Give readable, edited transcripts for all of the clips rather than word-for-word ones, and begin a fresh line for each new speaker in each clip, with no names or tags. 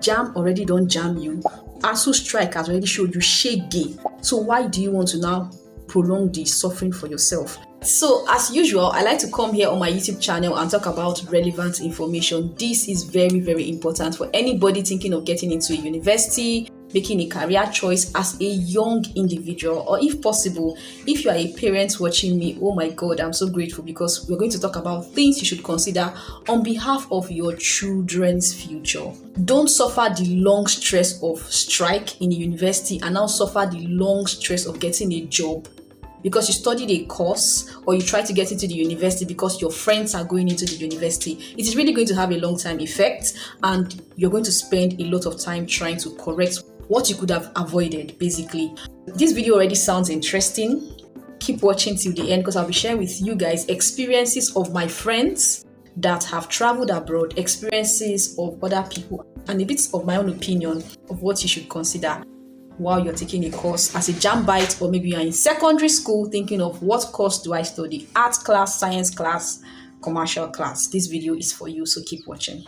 Jam already don't jam you. ASU strike has already showed you shege. So why do you want to now prolong the suffering for yourself? So as usual, I like to come here on my YouTube channel and talk about relevant information. This is very, very important for anybody thinking of getting into a university, making a career choice as a young individual, or if possible, if you are a parent watching me, oh my God, I'm so grateful because we're going to talk about things you should consider on behalf of your children's future. Don't suffer the long stress of strike in a university and now suffer the long stress of getting a job because you studied a course or you try to get into the university because your friends are going into the university. It is really going to have a long-term effect and you're going to spend a lot of time trying to correct what you could have avoided, basically. This video already sounds interesting. Keep watching till the end because I'll be sharing with you guys experiences of my friends that have traveled abroad, experiences of other people, and a bit of my own opinion of what you should consider while you're taking a course as a jam bite, or maybe you're in secondary school thinking of what course do I study, art class, science class, commercial class. This video is for you, so keep watching.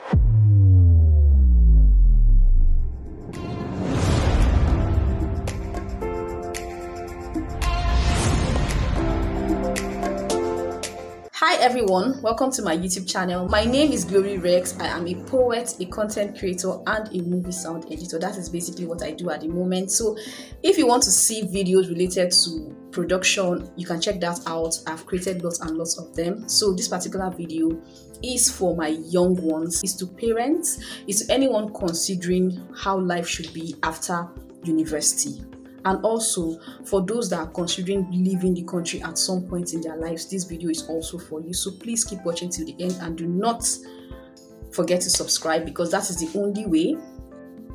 Hi everyone, welcome to my YouTube channel. My name is Glory Rex. I am a poet, a content creator, and a movie sound editor. That is basically what I do at the moment. So if you want to see videos related to production, you can check that out. I've created lots and lots of them. So this particular video is for my young ones, is to parents, is to anyone considering how life should be after university. And also for those that are considering leaving the country at some point in their lives, this video is also for you. So please keep watching till the end and do not forget to subscribe because that is the only way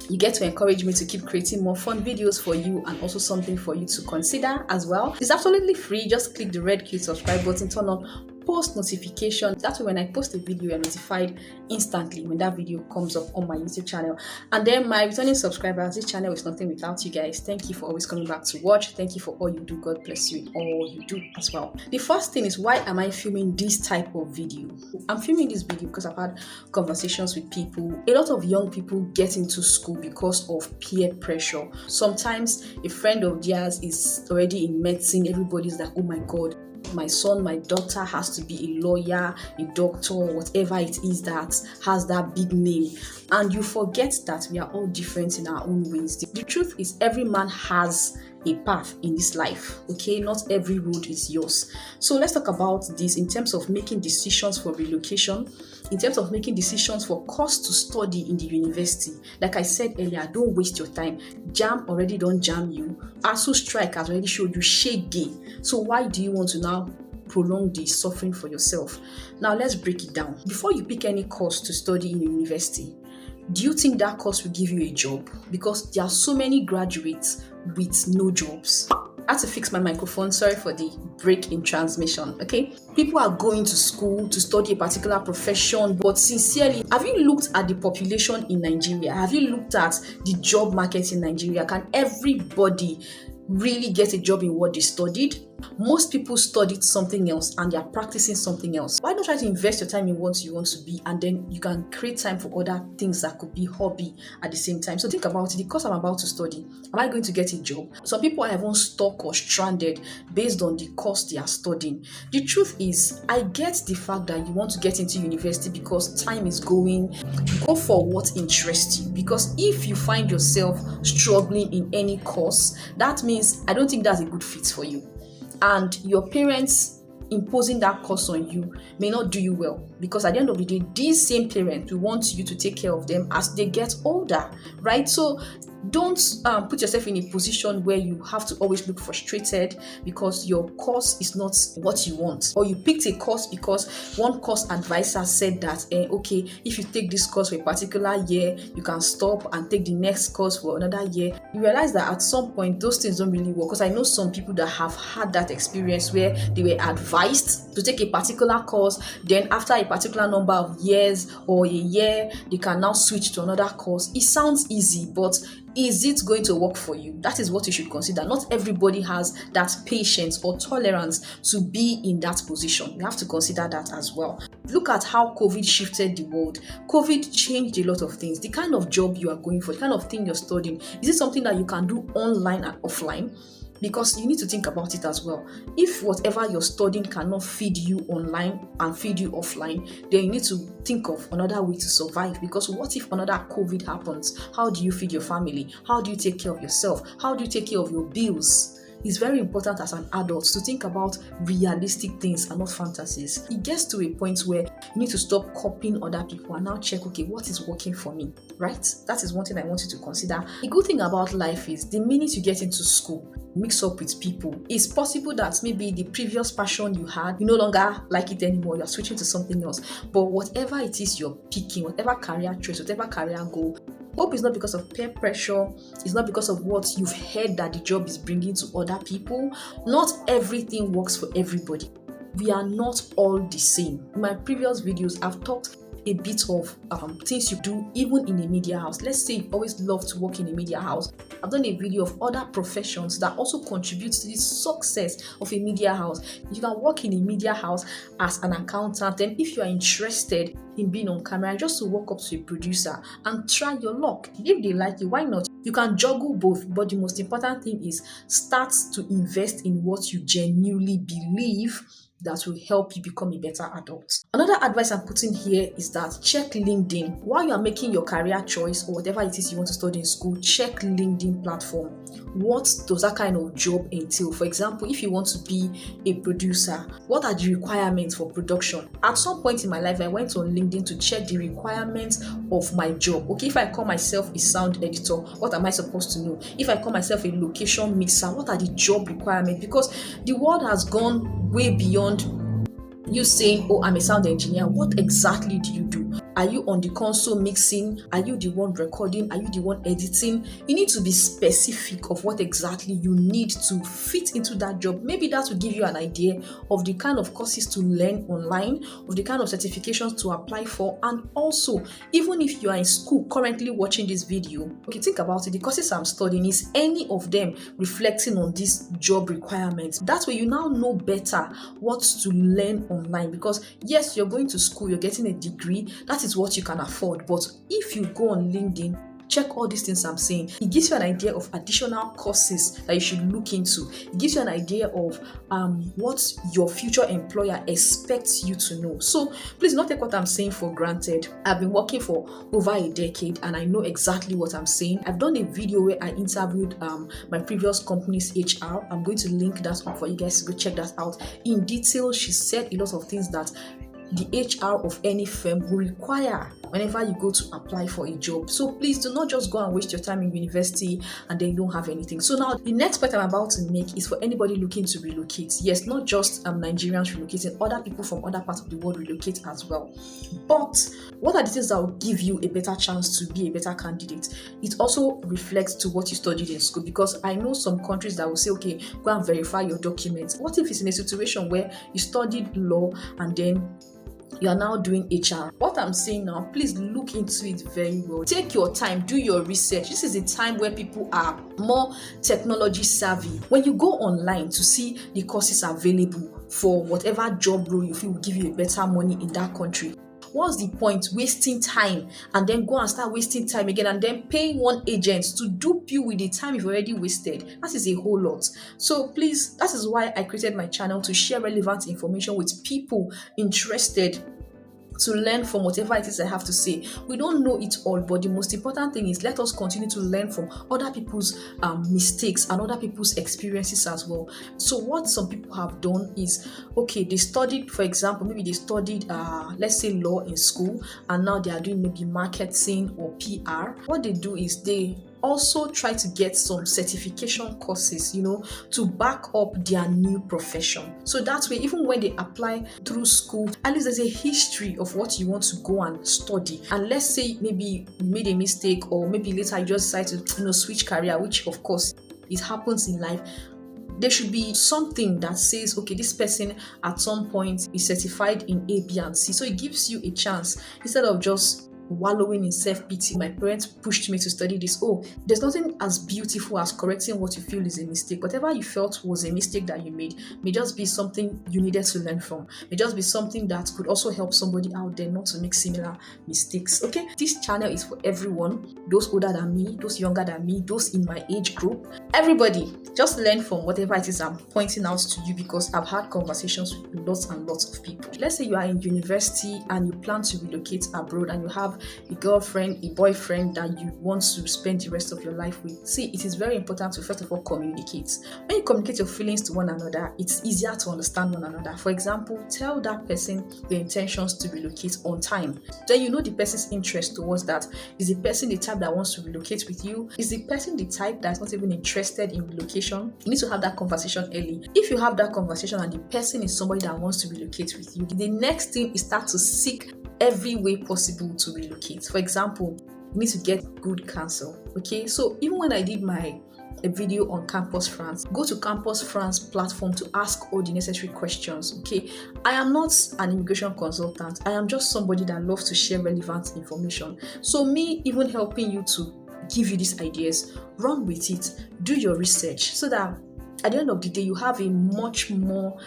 you get to encourage me to keep creating more fun videos for you and also something for you to consider as well. It's absolutely free. Just click the red cute subscribe button, turn on post notification. That way when I post a video, you're notified instantly when that video comes up on my YouTube channel. And then my returning subscribers, this channel is nothing without you guys. Thank you for always coming back to watch. Thank you for all you do. God bless you in all you do as well. The first thing is, why am I filming this type of video? I'm filming this video because I've had conversations with people. A lot of young people get into school because of peer pressure. Sometimes a friend of theirs is already in medicine. Everybody's like, oh my God, my son, my daughter has to be a lawyer, a doctor, whatever it is that has that big name. And you forget that we are all different in our own ways. The truth is, every man has a path in this life, okay? Not every road is yours. So let's talk about this in terms of making decisions for relocation, in terms of making decisions for course to study in the university. Like I said earlier, don't waste your time. Jam already don't jam you. ASU strike has already showed you shege. So why do you want to now prolong the suffering for yourself? Now let's break it down. Before you pick any course to study in university, do you think that course will give you a job? Because there are so many graduates with no jobs. I had to fix my microphone. Sorry for the break in transmission, okay? People are going to school to study a particular profession, but sincerely, have you looked at the population in Nigeria? Have you looked at the job market in Nigeria? Can everybody really get a job in what they studied? Most people studied something else and they are practicing something else. Why not try to invest your time in what you want to be, and then you can create time for other things that could be hobby at the same time? So think about it. The course I'm about to study, am I going to get a job? Some people are even stuck or stranded based on the course they are studying. The truth is, I get the fact that you want to get into university because time is going. Go for what interests you, because if you find yourself struggling in any course, that means I don't think that's a good fit for you. And your parents imposing that course on you may not do you well, because at the end of the day, these same parents will want you to take care of them as they get older, right? So don't put yourself in a position where you have to always look frustrated because your course is not what you want, or you picked a course because one course advisor said that okay, if you take this course for a particular year, you can stop and take the next course for another year. You realize that at some point those things don't really work, because I know some people that have had that experience where they were advised advised to take a particular course, then after a particular number of years or a year, they can now switch to another course. It sounds easy, but is it going to work for you? That is what you should consider. Not everybody has that patience or tolerance to be in that position. You have to consider that as well. Look at how COVID shifted the world. COVID changed a lot of things. The kind of job you are going for, the kind of thing you're studying, is it something that you can do online and offline? Because you need to think about it as well. If whatever you're studying cannot feed you online and feed you offline, then you need to think of another way to survive. Because what if another COVID happens? How do you feed your family? How do you take care of yourself? How do you take care of your bills? It's very important as an adult to think about realistic things and not fantasies. It gets to a point where you need to stop copying other people and now check, okay, what is working for me, right? That is one thing I want you to consider. The good thing about life is the minute you get into school, mix up with people, it's possible that maybe the previous passion you had, you no longer like it anymore, you're switching to something else. But whatever it is you're picking, whatever career choice, whatever career goal, hope is not because of peer pressure, it's not because of what you've heard that the job is bringing to other people. Not everything works for everybody. We are not all the same. In my previous videos, I've talked a bit of things you do even in a media house. Let's say you always love to work in a media house. I've done a video of other professions that also contribute to the success of a media house. You can work in a media house as an accountant, and if you are interested in being on camera, just to walk up to a producer and try your luck. If they like you, why not? You can juggle both, but the most important thing is start to invest in what you genuinely believe that will help you become a better adult. Another advice I'm putting here is that check LinkedIn. While you are making your career choice or whatever it is you want to study in school, check LinkedIn platform. What does that kind of job entail? For example, if you want to be a producer, what are the requirements for production? At some point in my life, I went on LinkedIn to check the requirements of my job. Okay, if I call myself a sound editor, what am I supposed to know? If I call myself a location mixer, what are the job requirements? Because the world has gone way beyond you saying, oh, I'm a sound engineer. What exactly do you do? Are you on the console mixing? Are you the one recording? Are you the one editing? You need to be specific of what exactly you need to fit into that job. Maybe that will give you an idea of the kind of courses to learn online, of the kind of certifications to apply for, and also, even if you are in school currently watching this video, okay, think about it. The courses I'm studying, is any of them reflecting on these job requirements? That way you now know better what to learn online, because yes, you're going to school, you're getting a degree, that is what you can afford. But if you go on LinkedIn, check all these things I'm saying. It gives you an idea of additional courses that you should look into. It gives you an idea of what your future employer expects you to know. So please don't take what I'm saying for granted. I've been working for over a decade and I know exactly what I'm saying. I've done a video where I interviewed my previous company's HR. I'm going to link that up for you guys to go check that out. In detail, she said a lot of things that the HR of any firm will require whenever you go to apply for a job. So please do not just go and waste your time in university and then you don't have anything. So now the next point I'm about to make is for anybody looking to relocate. Yes, not just Nigerians relocating, other people from other parts of the world relocate as well. But what are the things that will give you a better chance to be a better candidate? It also reflects to what you studied in school, because I know some countries that will say, okay, go and verify your documents. What if it's in a situation where you studied law and then you are now doing HR? What I'm saying now, please look into it very well. Take your time, do your research. This is a time where people are more technology savvy. When you go online to see the courses available for whatever job role you feel will give you a better money in that country, what's the point wasting time and then go and start wasting time again and then paying one agent to dupe you with the time you've already wasted? That is a whole lot. So please, that is why I created my channel, to share relevant information with people interested to learn from whatever it is I have to say. We don't know it all, but the most important thing is let us continue to learn from other people's mistakes and other people's experiences as well. So what some people have done is, okay, they studied, for example, maybe they studied, let's say law in school, and now they are doing maybe marketing or PR. What they do is they also try to get some certification courses, to back up their new profession. So that way, even when they apply through school, at least there's a history of what you want to go and study. And let's say maybe you made a mistake, or maybe later you just decide to switch career, which of course it happens in life. There should be something that says, okay, this person at some point is certified in A, B, and C. So it gives you a chance instead of just wallowing in self-pity. My parents pushed me to study this. Oh, there's nothing as beautiful as correcting what you feel is a mistake. Whatever you felt was a mistake that you made may just be something you needed to learn from, may just be something that could also help somebody out there not to make similar mistakes. Okay, this channel is for everyone, those older than me, those younger than me, those in my age group, everybody. Just learn from whatever it is I'm pointing out to you, because I've had conversations with lots and lots of people. Let's say you are in university and you plan to relocate abroad and you have a girlfriend, a boyfriend that you want to spend the rest of your life with. See, it is very important to first of all communicate. When you communicate your feelings to one another, it's easier to understand one another. For example, tell that person the intentions to relocate on time. Then you know the person's interest towards that. Is the person the type that wants to relocate with you? Is the person the type that's not even interested in relocation? You need to have that conversation early. If you have that conversation and the person is somebody that wants to relocate with you, the next thing is start to seek every way possible to relocate. For example, you need to get good counsel. Okay, so even when I did a video on Campus France, go to Campus France platform to ask all the necessary questions. Okay, I am not an immigration consultant. I am just somebody that loves to share relevant information. So me even helping you to give you these ideas, run with it, do your research, so that at the end of the day, you have a much more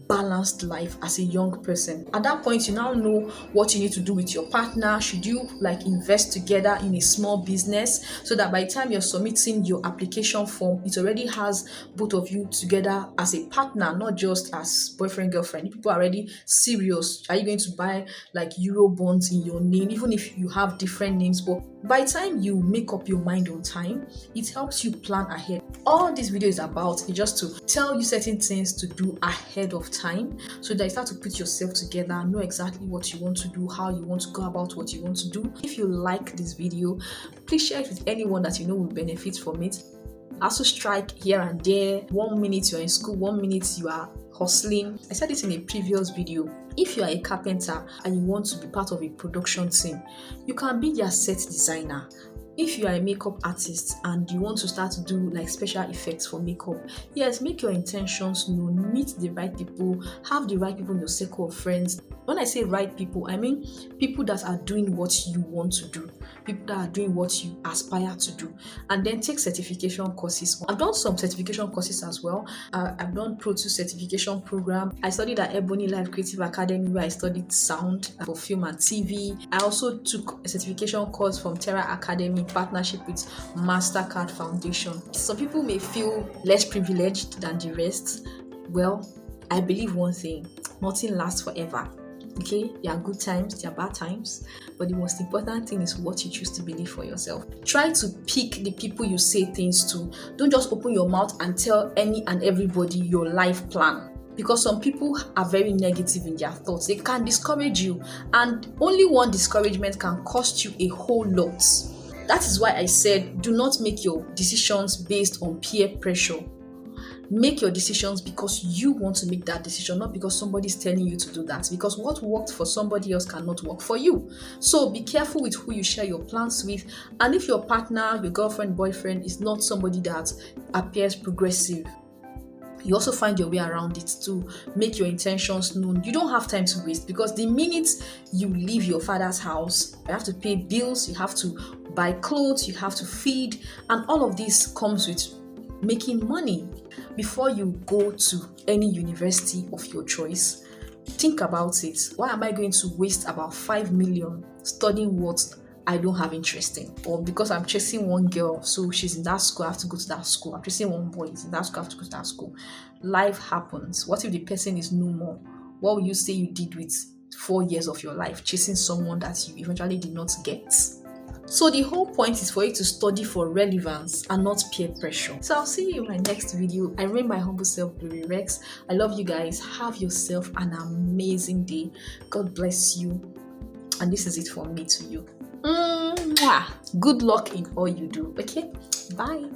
balanced life as a young person. At that point, you now know what you need to do with your partner. Should you invest together in a small business, so that by the time you're submitting your application form, it already has both of you together as a partner, not just as boyfriend, girlfriend. People are already serious. Are you going to buy Euro bonds in your name, even if you have different names? But by the time you make up your mind on time, it helps you plan ahead. All this video is about is just to tell you certain things to do ahead of time, so that you start to put yourself together, know exactly what you want to do, how you want to go about what you want to do. If you like this video, please share it with anyone that you know will benefit from it. Also strike here and there. 1 minute you're in school, 1 minute you are hustling. I said it in a previous video. If you are a carpenter and you want to be part of a production team, you can be their set designer. If you are a makeup artist and you want to start to do special effects for makeup, yes, make your intentions known, meet the right people, have the right people in your circle of friends. When I say right people, I mean people that are doing what you want to do, people that are doing what you aspire to do, and then take certification courses. I've done some certification courses as well. I've done Pro 2 certification program. I studied at Ebony Life Creative Academy, where I studied sound for film and TV. I also took a certification course from Terra Academy, partnership with MasterCard Foundation. Some people may feel less privileged than the rest. Well, I believe one thing: nothing lasts forever. Okay, there are good times, there are bad times, but the most important thing is what you choose to believe for yourself. Try to pick the people you say things to. Don't just open your mouth and tell any and everybody your life plan, because some people are very negative in their thoughts. They can discourage you, and only one discouragement can cost you a whole lot. That is why I said, do not make your decisions based on peer pressure. Make your decisions because you want to make that decision, not because somebody is telling you to do that. Because what worked for somebody else cannot work for you. So be careful with who you share your plans with. And if your partner, your girlfriend, boyfriend is not somebody that appears progressive, you also find your way around it to make your intentions known. You don't have time to waste, because the minute you leave your father's house, you have to pay bills, you have to buy clothes, you have to feed, and all of this comes with making money. Before you go to any university of your choice, think about it. Why am I going to waste about 5 million studying what I don't have interest in? Or because I'm chasing one girl, so she's in that school, I have to go to that school. I'm chasing one boy, he's in that school, I have to go to that school. Life happens. What if the person is no more? What will you say you did with 4 years of your life chasing someone that you eventually did not get? So the whole point is for you to study for relevance and not peer pressure. So I'll see you in my next video. I remain my humble self, Glory Rex. I love you guys. Have yourself an amazing day. God bless you. And this is it from me to you. Good luck in all you do. Okay? Bye.